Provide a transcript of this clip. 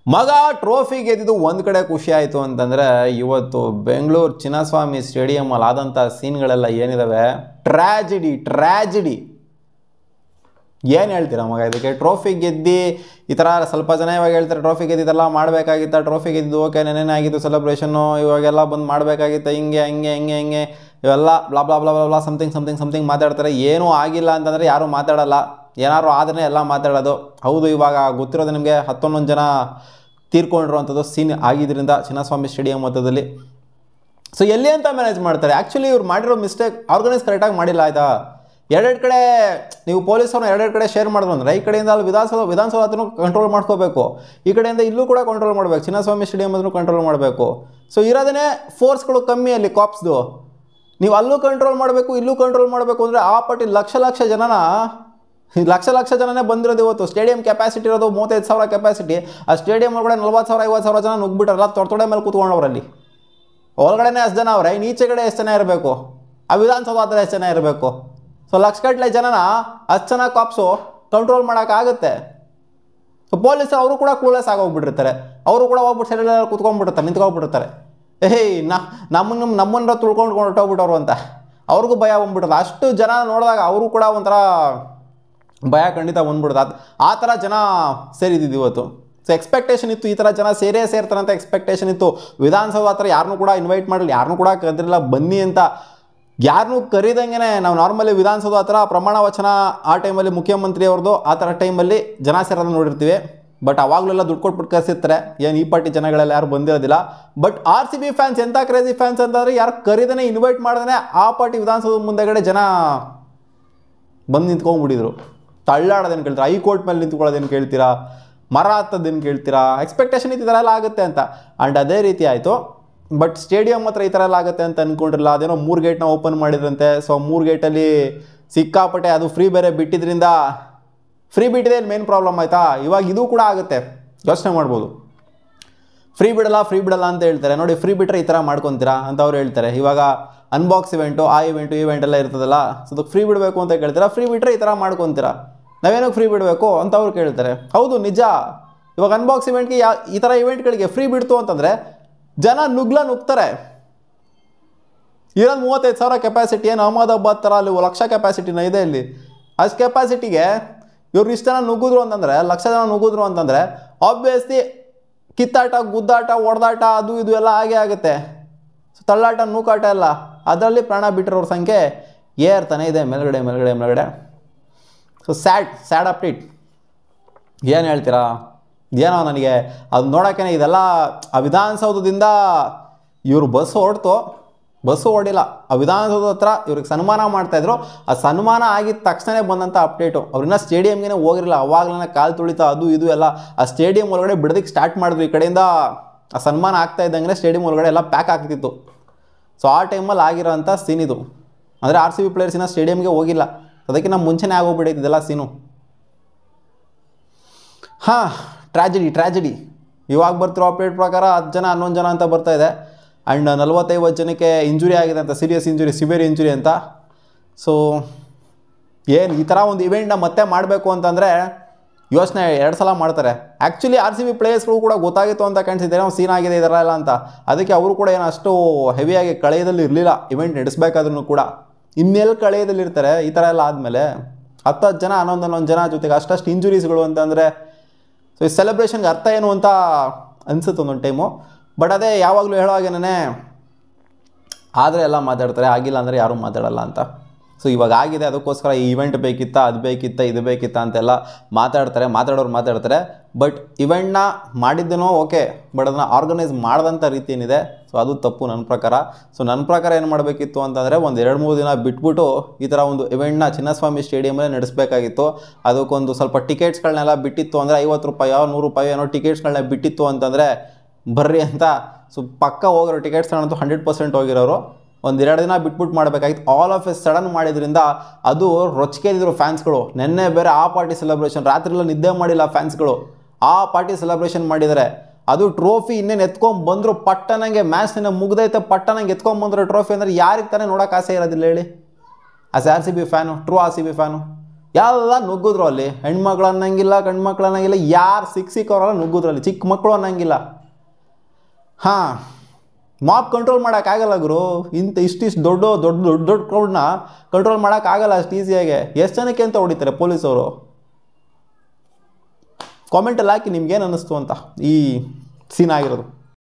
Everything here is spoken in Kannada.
ಮಗ ಟ್ರೋಫಿ ಗೆದ್ದಿದ್ದು ಒಂದು ಕಡೆ ಖುಷಿ ಆಯಿತು ಅಂತಂದರೆ, ಇವತ್ತು ಬೆಂಗಳೂರು ಚಿನ್ನಸ್ವಾಮಿ ಸ್ಟೇಡಿಯಮಲ್ಲಿ ಆದಂಥ ಸೀನ್ಗಳೆಲ್ಲ ಏನಿದಾವೆ, ಟ್ರ್ಯಾಜಿಡಿ. ಏನು ಹೇಳ್ತೀರಾ ಮಗ ಇದಕ್ಕೆ? ಟ್ರೋಫಿ ಗೆದ್ದು ಈ ಥರ ಸ್ವಲ್ಪ ಜನ ಇವಾಗ ಹೇಳ್ತಾರೆ ಟ್ರೋಫಿ ಗೆದ್ದಿದ್ದೆಲ್ಲ ಮಾಡಬೇಕಾಗಿತ್ತ, ಟ್ರೋಫಿ ಗೆದ್ದಿದ್ದು ಓಕೆ ನೆನ್ನೆ ಆಗಿತ್ತು ಸೆಲೆಬ್ರೇಷನ್ನು, ಇವಾಗೆಲ್ಲ ಬಂದು ಮಾಡಬೇಕಾಗಿತ್ತ, ಹಿಂಗೆ ಇವೆಲ್ಲ blah blah blah blah blah something ಮಾತಾಡ್ತಾರೆ. ಏನೂ ಆಗಿಲ್ಲ ಅಂತಂದರೆ ಯಾರೂ ಮಾತಾಡಲ್ಲ, ಏನಾದ್ರು ಆದ್ರೆ ಎಲ್ಲ ಮಾತಾಡೋದು. ಹೌದು, ಇವಾಗ ಗೊತ್ತಿರೋದು ನಿಮಗೆ 11 ಜನ ತೀರ್ಕೊಂಡಿರುವಂಥದ್ದು ಸೀನ್ ಆಗಿದ್ದರಿಂದ ಚಿನ್ನಸ್ವಾಮಿ ಸ್ಟೇಡಿಯಂ ಮೊತ್ತದಲ್ಲಿ. ಸೊ ಎಲ್ಲಿ ಅಂತ ಮ್ಯಾನೇಜ್ ಮಾಡ್ತಾರೆ? ಆ್ಯಕ್ಚುಲಿ ಇವ್ರು ಮಾಡಿರೋ ಮಿಸ್ಟೇಕ್ ಆರ್ಗನೈಸ್ ಕರೆಕ್ಟಾಗಿ ಮಾಡಿಲ್ಲ. ಆಯಿತಾ, ಎರಡೆರಡು ಕಡೆ ನೀವು ಪೊಲೀಸವ್ರನ್ನ ಎರಡೆರಡು ಕಡೆ ಶೇರ್ ಮಾಡಿದ್ರು ಅಂದರೆ, ಈ ಕಡೆಯಿಂದ ಅಲ್ಲಿ ವಿಧಾನಸೌಧ ಹತ್ರನೂ ಕಂಟ್ರೋಲ್ ಮಾಡ್ಕೋಬೇಕು, ಈ ಕಡೆಯಿಂದ ಇಲ್ಲೂ ಕೂಡ ಕಂಟ್ರೋಲ್ ಮಾಡಬೇಕು, ಚಿನ್ನಸ್ವಾಮಿ ಸ್ಟೇಡಿಯಂ ಹತ್ರನೂ ಕಂಟ್ರೋಲ್ ಮಾಡಬೇಕು. ಸೊ ಇರೋದೇ ಫೋರ್ಸ್ಗಳು ಕಮ್ಮಿ ಅಲ್ಲಿ ಕಾಪ್ಸ್ದು. ನೀವು ಅಲ್ಲೂ ಕಂಟ್ರೋಲ್ ಮಾಡಬೇಕು, ಇಲ್ಲೂ ಕಂಟ್ರೋಲ್ ಮಾಡಬೇಕು ಅಂದರೆ ಆ ಪಟ್ಟಿ ಲಕ್ಷ ಜನನೇ ಬಂದಿರೋದು. ಇವತ್ತು ಸ್ಟೇಡಿಯಂ ಕೆಪಾಸಿಟಿ ಇರೋದು 35,000 ಕೆಪಾಸಿಟಿ. ಆ ಸ್ಟೇಡಿಯಂ ಒಳಗಡೆ 40,000 50,000 ಜನ ನುಗ್ಬಿಟ್ರಲ್ಲ, ತೊಡೆ ಮೇಲೆ ಕೂತ್ಕೊಂಡವ್ರಲ್ಲಿ. ಒಳಗಡೆನೇ ಅಷ್ಟು ಜನ ಅವ್ರೆ, ಈಚೆಗಡೆ ಎಷ್ಟು ಜನ ಇರಬೇಕು, ಆ ವಿಧಾನಸೌಧ ಹತ್ರ ಎಷ್ಟು ಜನ ಇರಬೇಕು. ಸೊ ಲಕ್ಷಗಟ್ಟಲೆ ಜನನ 10 ಜನ ಕಾಪ್ಸು ಕಂಟ್ರೋಲ್ ಮಾಡೋಕ್ಕಾಗುತ್ತೆ. ಸೊ ಪೊಲೀಸರು ಅವರು ಕೂಡ ಕೂಲೆಸ್ ಆಗೋಗ್ಬಿಟ್ಟಿರ್ತಾರೆ, ಅವರು ಕೂಡ ಹೋಗ್ಬಿಟ್ಟು ಸೈಡಲ್ಲಿ ಕೂತ್ಕೊಂಡ್ಬಿಟ್ಟಿರ್ತಾರೆ, ನಿಂತ್ಕೊಂಡ್ಬಿಟ್ಟಿರ್ತಾರೆ. ನಮ್ಮನ್ನ ತುಳ್ಕೊಂಡು ಹೊರಟೋಗ್ಬಿಟ್ಟವ್ರು ಅಂತ ಅವ್ರಿಗೂ ಭಯ ಬಂದ್ಬಿಟ್ಟದ. ಅಷ್ಟು ಜನ ನೋಡಿದಾಗ ಅವರು ಕೂಡ ಒಂಥರ ಭಯ ಖಂಡಿತ ಬಂದ್ಬಿಡ್ದು. ಆ ಥರ ಜನ ಸೇರಿದ್ದು ಇವತ್ತು. ಸೊ ಎಕ್ಸ್ಪೆಕ್ಟೇಷನ್ ಇತ್ತು, ಈ ಥರ ಜನ ಸೇರ್ತಾರೆ ಅಂತ ಎಕ್ಸ್ಪೆಕ್ಟೇಷನ್ ಇತ್ತು. ವಿಧಾನಸೌಧ ಹತ್ರ ಯಾರನ್ನೂ ಕೂಡ ಇನ್ವೈಟ್ ಮಾಡಲಿ, ಯಾರನ್ನೂ ಕೂಡ ಕರೆದಿರಲಿಲ್ಲ ಬನ್ನಿ ಅಂತ. ಯಾರನ್ನೂ ಕರೀದಂಗೆ ನಾವು ನಾರ್ಮಲಿ ವಿಧಾನಸೌಧ ಹತ್ರ ಪ್ರಮಾಣ ವಚನ ಆ ಟೈಮಲ್ಲಿ ಮುಖ್ಯಮಂತ್ರಿ ಅವ್ರದ್ದು ಆ ಥರ ಟೈಮಲ್ಲಿ ಜನ ಸೇರೋದನ್ನ ನೋಡಿರ್ತೀವಿ. ಬಟ್ ಅವಾಗಲೆಲ್ಲ ದುಡ್ಡು ಕೊಟ್ಬಿಟ್ಟು ಕರೆಸಿರ್ತಾರೆ, ಏನು ಈ ಪಾರ್ಟಿ ಜನಗಳೆಲ್ಲ ಯಾರು ಬಂದಿರೋದಿಲ್ಲ. ಬಟ್ RCB ಫ್ಯಾನ್ಸ್ ಎಂಥ ಕ್ರೇಜಿ ಫ್ಯಾನ್ಸ್ ಅಂತಂದರೆ, ಯಾರು ಕರೀದೇ ಇನ್ವೈಟ್ ಮಾಡ್ದೇ ಆ ಪಾರ್ಟಿ ವಿಧಾನಸೌಧ ಮುಂದೆಗಡೆ ಜನ ಬಂದು ನಿಂತ್ಕೊಂಡ್ಬಿಟ್ಟಿದ್ರು. ತಳ್ಳಾಡೋದೇನು ಕೇಳ್ತೀರಾ, ಹೈಕೋರ್ಟ್ ಮೇಲೆ ನಿಂತ್ಕೊಳ್ಳೋದೇನು ಕೇಳ್ತೀರಾ, ಮರ ಹತ್ತೋದೇನು ಕೇಳ್ತೀರಾ? ಎಕ್ಸ್ಪೆಕ್ಟೇಷನ್ ಇತ್ತು ಈ ಥರ ಎಲ್ಲ ಆಗುತ್ತೆ ಅಂತ. ಆ್ಯಂಡ್ ಅದೇ ರೀತಿ ಆಯಿತು. ಬಟ್ ಸ್ಟೇಡಿಯಂ ಹತ್ರ ಈ ಥರ ಎಲ್ಲ ಆಗುತ್ತೆ ಅಂತ ಅಂದ್ಕೊಂಡಿರಲಿಲ್ಲ. ಅದೇನೋ 3 ಗೇಟ್ನ ಓಪನ್ ಮಾಡಿದ್ರಂತೆ. ಸೊ 3 ಗೇಟಲ್ಲಿ ಸಿಕ್ಕಾಪಟ್ಟೆ ಅದು ಫ್ರೀ ಬೇರೆ ಬಿಟ್ಟಿದ್ರಿಂದ, ಫ್ರೀ ಬಿಟ್ಟಿದೆ ಮೇನ್ ಪ್ರಾಬ್ಲಮ್ ಆಯಿತಾ. ಇವಾಗ ಇದು ಕೂಡ ಆಗುತ್ತೆ, ಯೋಚನೆ ಮಾಡ್ಬೋದು. ಫ್ರೀ ಬಿಡಲ್ಲ ಅಂತ ಹೇಳ್ತಾರೆ ನೋಡಿ. ಫ್ರೀ ಬಿಟ್ಟರೆ ಈ ಥರ ಮಾಡ್ಕೊತೀರಾ ಅಂತ ಅವ್ರು ಹೇಳ್ತಾರೆ. ಇವಾಗ ಅನ್ಬಾಕ್ಸ್ ಇವೆಂಟು, ಆ ಇವೆಂಟ್ ಎಲ್ಲ ಇರ್ತದಲ್ಲ, ಸೊ ಅದಕ್ಕೆ ಫ್ರೀ ಬಿಡಬೇಕು ಅಂತ ಕೇಳ್ತೀರಾ. ಫ್ರೀ ಬಿಟ್ಟರೆ ಈ ಥರ ಮಾಡ್ಕೊತೀರಾ, ನಾವೇನಕ್ಕೆ ಫ್ರೀ ಬಿಡಬೇಕು ಅಂತ ಅವ್ರು ಕೇಳ್ತಾರೆ. ಹೌದು ನಿಜ. ಇವಾಗ ಅನ್ಬಾಕ್ಸ್ ಇವೆಂಟ್ಗೆ ಈ ಥರ ಇವೆಂಟ್ಗಳಿಗೆ ಫ್ರೀ ಬಿಡ್ತು ಅಂತಂದರೆ ಜನ ನುಗ್ತಾರೆ. ಇರೋದು 35,000 ಕೆಪಾಸಿಟಿ, ಏನು ಅಹಮದಾಬಾದ್ ಥರ ಅಲ್ಲಿ 1,00,000 ಕೆಪಾಸಿಟಿನ ಇದೆ ಇಲ್ಲಿ. ಅಷ್ಟು ಕೆಪಾಸಿಟಿಗೆ ಇವ್ರು ಇಷ್ಟು ಜನ ನುಗ್ಗಿದ್ರು ಅಂತಂದರೆ, 1,00,000 ಜನ ನುಗ್ಗಿದ್ರು ಅಂತಂದರೆ ಆಬ್ವಿಯಸ್ಲಿ ಕಿತ್ತಾಟ, ಗುದ್ದಾಟ, ಹೊಡೆದಾಟ ಅದು ಇದು ಎಲ್ಲ ಆಗೇ ಆಗುತ್ತೆ. ಸೊ ತಳ್ಳಾಟ, ನೂಕಾಟ ಎಲ್ಲ, ಅದರಲ್ಲಿ ಪ್ರಾಣ ಬಿಟ್ಟಿರೋರ ಸಂಖ್ಯೆ ಏರ್ತಾನೆ ಇದೆ ಮೇಲ್ಗಡೆ. So sad update. ಏನು ಹೇಳ್ತೀರಾ? ಏನೋ ನನಗೆ ಅದು ನೋಡೋಕ್ಕೇ ಇದೆಲ್ಲ ಆ ವಿಧಾನಸೌಧದಿಂದ ಇವರು ಬಸ್ಸು ಓಡಿಲ್ಲ. ಆ ವಿಧಾನಸೌಧ ಹತ್ರ ಇವ್ರಿಗೆ ಸನ್ಮಾನ ಮಾಡ್ತಾಯಿದ್ರು. ಆ ಸನ್ಮಾನ ಆಗಿದ ತಕ್ಷಣ ಬಂದಂಥ ಅಪ್ಡೇಟು. ಅವ್ರನ್ನ ಸ್ಟೇಡಿಯಮ್ಗೆ ಹೋಗಿರಲಿಲ್ಲ, ಅವಾಗಲೇ ಕಾಲು ತುಳಿತ ಅದು ಇದು ಎಲ್ಲ ಆ ಸ್ಟೇಡಿಯಂ ಒಳಗಡೆ ಬಿಡೋದಕ್ಕೆ ಸ್ಟಾರ್ಟ್ ಮಾಡಿದ್ರು. ಈ ಕಡೆಯಿಂದ ಆ ಸನ್ಮಾನ ಆಗ್ತಾ ಇದ್ದಂಗೆ ಸ್ಟೇಡಿಯಂ ಒಳಗಡೆ ಎಲ್ಲ ಪ್ಯಾಕ್ ಆಗ್ತಿತ್ತು. ಸೊ ಆ ಟೈಮಲ್ಲಿ ಆಗಿರೋಂಥ ಸೀನ್ ಇದು. ಅಂದರೆ RCB ಪ್ಲೇಯರ್ಸಿನ ಸ್ಟೇಡಿಯಮ್ಗೆ ಹೋಗಿಲ್ಲ, ಅದಕ್ಕಿಂತ ಮುಂಚೆನೇ ಆಗೋಗ್ಬಿಟ್ಟಿದ್ದೆಲ್ಲ ಸೀನು. ಹಾಂ, ಟ್ರ್ಯಾಜಿಡಿ. ಇವಾಗ ಬರ್ತಿರೋ ಅಪ್ಡೇಟ್ ಪ್ರಕಾರ 10 ಜನ 11 ಜನ ಅಂತ ಬರ್ತಾ ಇದೆ. ಆ್ಯಂಡ್ 40-50 ಜನಕ್ಕೆ ಇಂಜುರಿ ಆಗಿದೆ ಅಂತ, ಸಿವಿಯರ್ ಇಂಜುರಿ ಅಂತ. ಸೊ ಏನು ಈ ಥರ ಒಂದು ಇವೆಂಟ್ನ ಮತ್ತೆ ಮಾಡಬೇಕು ಅಂತಂದರೆ ಯೋಚನೆ 2 ಸಲ ಮಾಡ್ತಾರೆ. ಆ್ಯಕ್ಚುಲಿ RCB ಪ್ಲೇಯರ್ಸ್ಗಳು ಕೂಡ ಗೊತ್ತಾಗಿತ್ತು ಅಂತ ಕಾಣಿಸಿದೆ, ನಾವು ಸೀನ್ ಆಗಿದೆ ಇದರಲ್ಲ ಅಂತ. ಅದಕ್ಕೆ ಅವರು ಕೂಡ ಏನು ಅಷ್ಟು ಹೆವಿಯಾಗಿ ಕಳೆಯದಲ್ಲಿ ಇರಲಿಲ್ಲ ಇವೆಂಟ್ ನಡೆಸಬೇಕಾದ್ರೂ ಕೂಡ. ಇನ್ನೆಲ್ಲಿ ಕಳೆಯದಲ್ಲಿರ್ತಾರೆ ಈ ಥರ ಎಲ್ಲ ಆದಮೇಲೆ? 10 ಜನ 11 ಜನ ಜೊತೆಗೆ ಅಷ್ಟು ಇಂಜುರೀಸ್ಗಳು ಅಂತಂದರೆ, ಸೊ ಈ ಸೆಲೆಬ್ರೇಷನ್ಗೆ ಅರ್ಥ ಏನು ಅಂತ ಅನಿಸುತ್ತೆ ಒಂದೊಂದು ಟೈಮು. ಬಟ್ ಅದೇ ಯಾವಾಗಲೂ ಹೇಳೋ ಹಾಗೇನೇ, ಆದರೆ ಎಲ್ಲ ಮಾತಾಡ್ತಾರೆ, ಆಗಿಲ್ಲ ಅಂದರೆ ಯಾರೂ ಮಾತಾಡಲ್ಲ ಅಂತ. ಸೊ ಇವಾಗ ಆಗಿದೆ, ಅದಕ್ಕೋಸ್ಕರ ಈ ಇವೆಂಟ್ ಬೇಕಿತ್ತಾ, ಅದು ಬೇಕಿತ್ತಾ, ಇದು ಬೇಕಿತ್ತಾ ಅಂತೆಲ್ಲ ಮಾತಾಡ್ತಾರೆ. ಬಟ್ ಇವೆಂಟ್ನ ಮಾಡಿದ್ದನೋ ಓಕೆ, ಬಟ್ ಅದನ್ನು ಆರ್ಗನೈಸ್ ಮಾಡಿದಂಥ ರೀತಿ ಏನಿದೆ, ಸೊ ಅದು ತಪ್ಪು ನನ್ನ ಪ್ರಕಾರ. ಸೊ ನನ್ನ ಪ್ರಕಾರ ಏನು ಮಾಡಬೇಕಿತ್ತು ಅಂತಂದರೆ, ಒಂದು 2-3 ದಿನ ಬಿಟ್ಬಿಟ್ಟು ಈ ಥರ ಒಂದು ಇವೆಂಟ್ನ ಚಿನ್ನಸ್ವಾಮಿ ಸ್ಟೇಡಿಯಮಲ್ಲೇ ನಡೆಸಬೇಕಾಗಿತ್ತು. ಅದಕ್ಕೊಂದು ಸ್ವಲ್ಪ ಟಿಕೆಟ್ಸ್ಗಳನ್ನೆಲ್ಲ ಬಿಟ್ಟಿತ್ತು ಅಂದರೆ, 50 ರೂಪಾಯಿ 100 ರೂಪಾಯಿ ಏನೋ ಟಿಕೆಟ್ಸ್ಗಳನ್ನ ಬಿಟ್ಟಿತ್ತು ಅಂತಂದರೆ ಬರ್ರಿ ಅಂತ. ಸೊ ಪಕ್ಕ ಹೋಗಿರೋ ಟಿಕೆಟ್ಸ್ಗಳಂತೂ 100% ಹೋಗಿರೋರು. 1-2 ದಿನ ಬಿಟ್ಬಿಟ್ಟು ಮಾಡಬೇಕಾಗಿತ್ತು. ಆಲ್ ಆಫ್ ಎ ಸಡನ್ ಮಾಡಿದ್ರಿಂದ ಅದು ರೊಚ್ಕೆದಿದ್ರು ಫ್ಯಾನ್ಸ್ಗಳು. ನೆನ್ನೆ ಬೇರೆ ಆ ಪಾರ್ಟಿ ಸೆಲೆಬ್ರೇಷನ್, ರಾತ್ರಿಯೆಲ್ಲ ನಿದ್ದೆ ಮಾಡಿಲ್ಲ ಫ್ಯಾನ್ಸ್ಗಳು, ಆ ಪಾರ್ಟಿ ಸೆಲೆಬ್ರೇಷನ್ ಮಾಡಿದ್ದಾರೆ. ಅದು ಟ್ರೋಫಿ ಇನ್ನೇನು ಎತ್ಕೊಂಡ್ಬಂದರು ಪಟ್ಟನಂಗೆ, ಮ್ಯಾಚ್ನ ಮುಗ್ದೈತೆ ಪಟ್ಟನಂಗೆ ಎತ್ಕೊಂಡ್ಬಂದ್ರು ಟ್ರೋಫಿ ಅಂದರೆ ಯಾರಿಗೆ ತಾನೇ ನೋಡೋಕೆ ಆಸೆ ಇರೋದಿಲ್ಲ ಹೇಳಿ? As RCB fan, true RCB fan. ಎಲ್ಲ ನುಗ್ಗಿದ್ರು ಅಲ್ಲಿ, ಹೆಣ್ಮಕ್ಳು ಅನ್ನಂಗಿಲ್ಲ ಗಂಡ್ಮಕ್ಳು ಅನ್ನಂಗಿಲ್ಲ, ಯಾರು ಸಿಕ್ಕವರೆಲ್ಲ ನುಗ್ಗಿದ್ರು ಅಲ್ಲಿ, ಚಿಕ್ಕ ಮಕ್ಕಳು ಅನ್ನಂಗಿಲ್ಲ. ಹಾಂ, ಮಾಪ್ ಕಂಟ್ರೋಲ್ ಮಾಡೋಕ್ಕಾಗಲ್ಲ ಗುರು. ಇಷ್ಟಿಷ್ಟು ದೊಡ್ಡ ಕ್ರೌಡ್ನ ಕಂಟ್ರೋಲ್ ಮಾಡೋಕ್ಕಾಗಲ್ಲ ಅಷ್ಟು ಈಸಿಯಾಗೆ. ಎಷ್ಟು ಜನಕ್ಕೆ ಅಂತ ಹೊಡಿತಾರೆ ಪೊಲೀಸವರು? ಕಾಮೆಂಟಲ್ಲಿ ಹಾಕಿ ನಿಮ್ಗೇನು ಅನ್ನಿಸ್ತು ಅಂತ ಈ ಸೀನ್ ಆಗಿರೋದು.